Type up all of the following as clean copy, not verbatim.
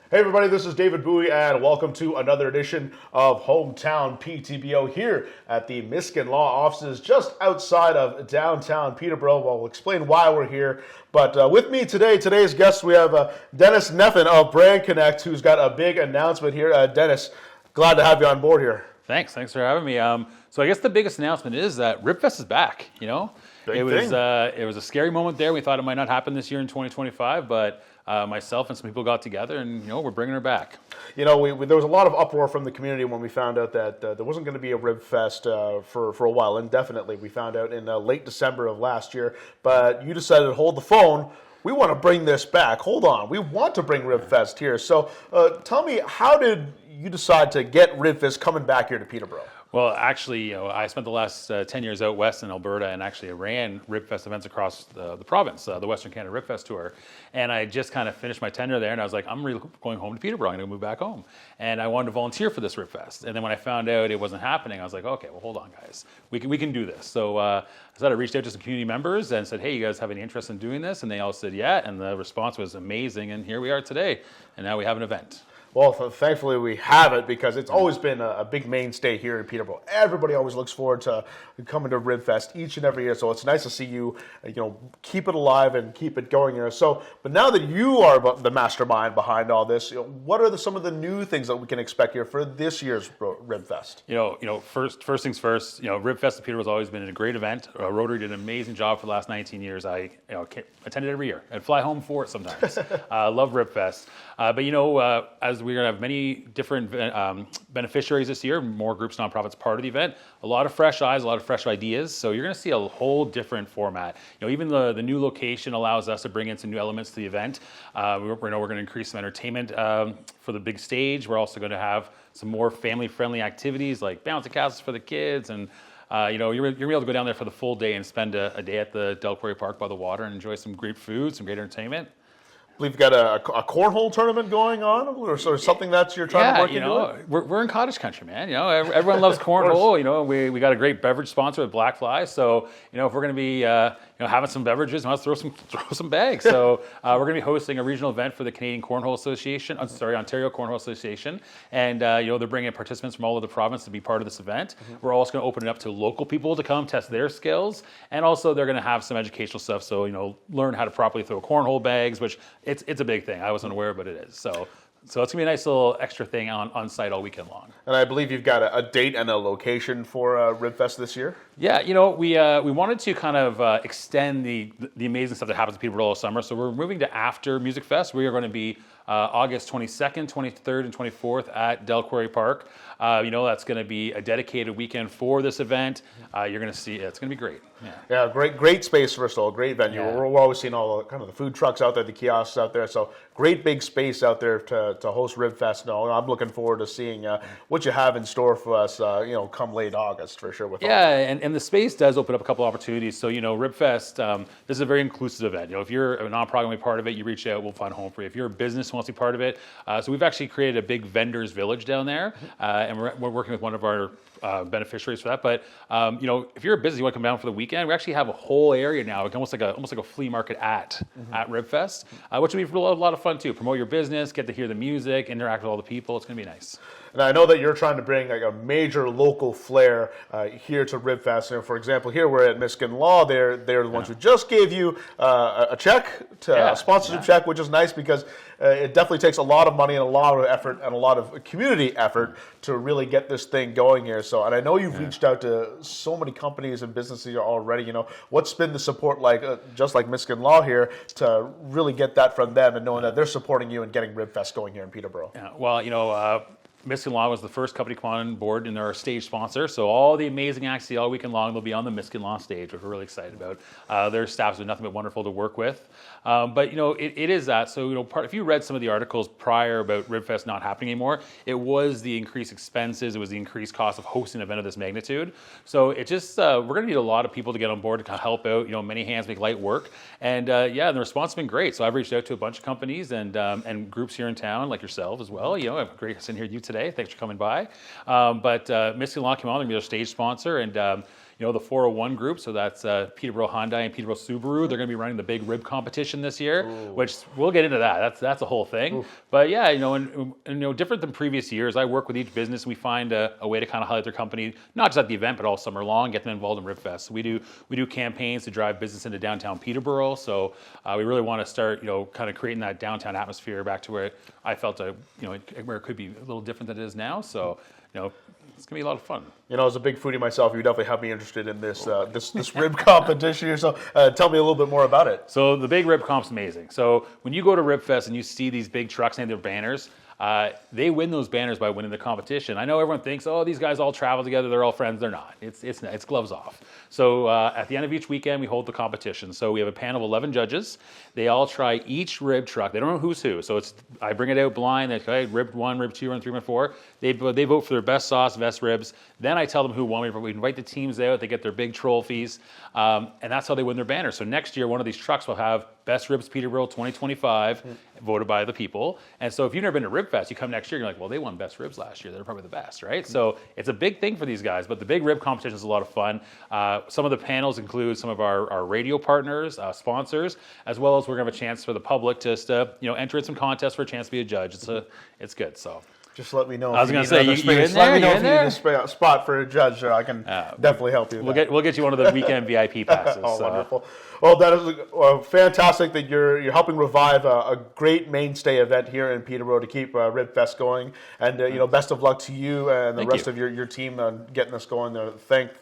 Hey everybody, this is David Bui and welcome to another edition of Hometown PTBO here at the Miskin Law offices just outside of downtown Peterborough. Well, we'll explain why we're here. But with me today's guests, we have Dennis Nephin of Brand Connect, who's got a big announcement here. Dennis, glad to have you on board here. Thanks for having me. So I guess the biggest announcement is that Ribfest is back. Big it was thing. it was a scary moment there. We thought it might not happen this year in 2025, but myself and some people got together, and we're bringing her back. There was a lot of uproar from the community when we found out that there wasn't going to be a Ribfest for a while, indefinitely. We found out in late December of last year, but you decided to hold the phone. We want to bring this back. Hold on. We want to bring Ribfest here. So tell me, how did you decide to get Ribfest coming back here to Peterborough? Well, actually, I spent the last 10 years out west in Alberta, and actually I ran Ribfest events across the province, the Western Canada Ribfest Tour. And I just kind of finished my tenure there, and I was like, I'm really going home to Peterborough. I'm going to move back home. And I wanted to volunteer for this Ribfest. And then when I found out it wasn't happening, I was like, okay, well, hold on, guys. We can do this. So I reached out to some community members and said, hey, you guys have any interest in doing this? And they all said, yeah. And the response was amazing. And here we are today. And now we have an event. Well, thankfully we have it because it's always been a big mainstay here in Peterborough. Everybody always looks forward to coming to Ribfest each and every year. So it's nice to see you, keep it alive and keep it going here. So, but now that you are the mastermind behind all this, what are some of the new things that we can expect here for this year's Ribfest? First things first. Ribfest in Peterborough has always been a great event. Rotary did an amazing job for the last 19 years. I attended every year. I'd fly home for it sometimes. Love Ribfest. But as we're going to have many different beneficiaries this year, more groups, nonprofits part of the event, a lot of fresh eyes, a lot of fresh ideas. So you're going to see a whole different format. Even the new location allows us to bring in some new elements to the event. We're going to increase some entertainment for the big stage. We're also going to have some more family-friendly activities like bouncy castles for the kids. And you're going to be able to go down there for the full day and spend a day at the Crary Park by the water and enjoy some great food, some great entertainment. We've got a cornhole tournament going on, or something that you're trying to work into. We're in cottage country, man. Everyone loves cornhole. We got a great beverage sponsor with Black Fly. So if we're going to be having some beverages, let's throw some bags. So we're going to be hosting a regional event for the Canadian Cornhole Association. Ontario Cornhole Association, and they're bringing participants from all over the province to be part of this event. Mm-hmm. We're also going to open it up to local people to come test their skills, and also they're going to have some educational stuff. So learn how to properly throw cornhole bags, which it's a big thing. I wasn't aware, but it is. So it's going to be a nice little extra thing on site all weekend long. And I believe you've got a date and a location for Ribfest this year. Yeah, we wanted to kind of extend the amazing stuff that happens in Peterborough all summer. So we're moving to after Music Fest. We are going to be August 22nd, 23rd, and 24th at Crary Park. That's going to be a dedicated weekend for this event. You're going to see it's going to be great. Yeah, great space, first of all, great venue. Yeah. We're always seeing all the kind of the food trucks out there, the kiosks out there. So great big space out there to host Ribfest. No, I'm looking forward to seeing what you have in store for us, come late August for sure. And the space does open up a couple opportunities. So, Ribfest, this is a very inclusive event. If you're a non-profit part of it, you reach out, we'll find a home for you. If you're a business who wants to be part of it, so we've actually created a big vendors village down there, and we're working with one of our beneficiaries for that. But if you're a business, you want to come down for the weekend, we actually have a whole area now, almost like a flea market at Ribfest, which will be a lot of fun too. Promote your business, get to hear the music, interact with all the people. It's going to be nice. And I know that you're trying to bring a major local flair here to Ribfest. For example, here we're at Miskin Law. They're the ones who just gave you a check, a sponsorship check, which is nice because it definitely takes a lot of money and a lot of effort and a lot of community effort to really get this thing going here. So, and I know you've reached out to so many companies and businesses already. What's been the support like, just like Miskin Law here, to really get that from them and knowing that they're supporting you and getting Ribfest going here in Peterborough? Yeah, well, Miskin Law was the first company to come on board, and they're our stage sponsor. So all the amazing acts all weekend long, they'll be on the Miskin Law stage, which we're really excited about. Their staff's been nothing but wonderful to work with. But it is that. So if you read some of the articles prior about Ribfest not happening anymore, it was the increased expenses, it was the increased cost of hosting an event of this magnitude. So it just we're going to need a lot of people to get on board to kind of help out. Many hands make light work, and the response has been great. So I've reached out to a bunch of companies and groups here in town, like yourself as well. I have great sitting here with you today. Thanks for coming by. But Miskin Law came on, they're going to be their stage sponsor, and the 401 group. So that's Peterborough Hyundai and Peterborough Subaru. They're going to be running the big rib competition this year, which we'll get into that. That's a whole thing. But yeah, and different than previous years, I work with each business. We find a way to kind of highlight their company, not just at the event, but all summer long, get them involved in Ribfest. So we do campaigns to drive business into downtown Peterborough. So we really want to start, kind of creating that downtown atmosphere back to where I felt, where it could be a little different than it is now. So, it's gonna be a lot of fun. As a big foodie myself, you definitely have me interested in this this rib competition here. So tell me a little bit more about it. So the big rib comp's amazing. So when you go to Ribfest and you see these big trucks and their banners, they win those banners by winning the competition. I know everyone thinks, oh, these guys all travel together, they're all friends. They're not. It's gloves off. So at the end of each weekend, we hold the competition. So we have a panel of 11 judges. They all try each rib truck. They don't know who's who. So I bring it out blind. They say, rib 1, rib 2, rib 3, rib 4. They vote for their best sauce, best ribs. Then I tell them who won. We invite the teams out. They get their big trophies. And that's how they win their banner. So next year, one of these trucks will have Best Ribs Peterborough 2025, voted by the people. And so if you've never been to Ribfest, you come next year, you're like, well, they won Best Ribs last year. They're probably the best, right? So it's a big thing for these guys. But the big rib competition is a lot of fun. Some of the panels include some of our radio partners, sponsors, as well as we're going to have a chance for the public to just enter in some contests for a chance to be a judge. It's good. So. Just let me know. I was going to say, you in there? Let me know if you need a spot for a judge, so I can definitely help you. We'll get you one of the weekend VIP passes. Wonderful. Well, that is fantastic that you're helping revive a great mainstay event here in Peterborough to keep Ribfest going. And best of luck to you and the rest of your team on getting this going there.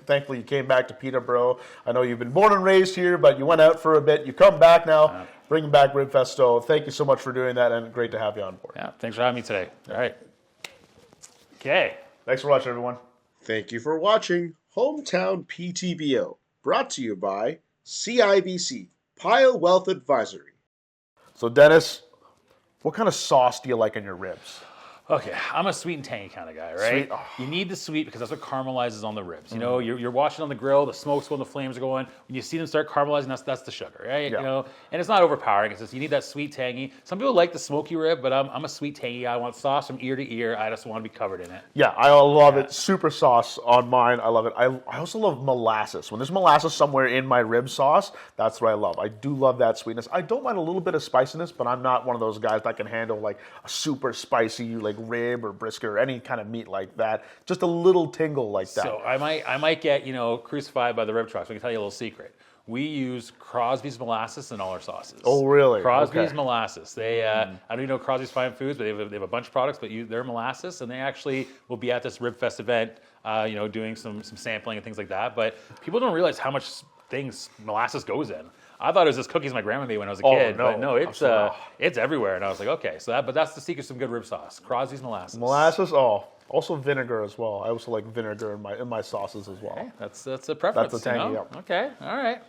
Thankfully, you came back to Peterborough. I know you've been born and raised here, but you went out for a bit. You come back now, bringing back Ribfest. So thank you so much for doing that, and great to have you on board. Yeah, thanks for having me today. All right. Okay. Thanks for watching, everyone. Thank you for watching Hometown PTBO, brought to you by CIBC, Pile Wealth Advisory. So, Dennis, what kind of sauce do you like in your ribs? Okay, I'm a sweet and tangy kind of guy, right? You need the sweet because that's what caramelizes on the ribs. You're watching on the grill, the smoke's going, the flames are going. When you see them start caramelizing, that's the sugar, right? Yeah. And it's not overpowering. It's just you need that sweet, tangy. Some people like the smoky rib, but I'm a sweet, tangy guy. I want sauce from ear to ear. I just want to be covered in it. Yeah, I love it. Super sauce on mine. I love it. I also love molasses. When there's molasses somewhere in my rib sauce, that's what I love. I do love that sweetness. I don't mind a little bit of spiciness, but I'm not one of those guys that can handle like a super spicy rib or brisket or any kind of meat like that. Just a little tingle like that. So I might get crucified by the rib trucks. I can tell you a little secret. We use Crosby's molasses in all our sauces. Oh, really? Crosby's molasses. They, I don't know Crosby's Fine Foods, but they have a bunch of products, but they're molasses, and they actually will be at this Ribfest event, doing some sampling and things like that. But people don't realize how much things molasses goes in. I thought it was just cookies my grandma made when I was a kid, but no, it's everywhere. And I was like, okay, but that's the secret of some good rib sauce. Crosby's molasses. Molasses, also vinegar as well. I also like vinegar in my sauces as well. Okay, that's a preference. That's a tangy, Okay, all right.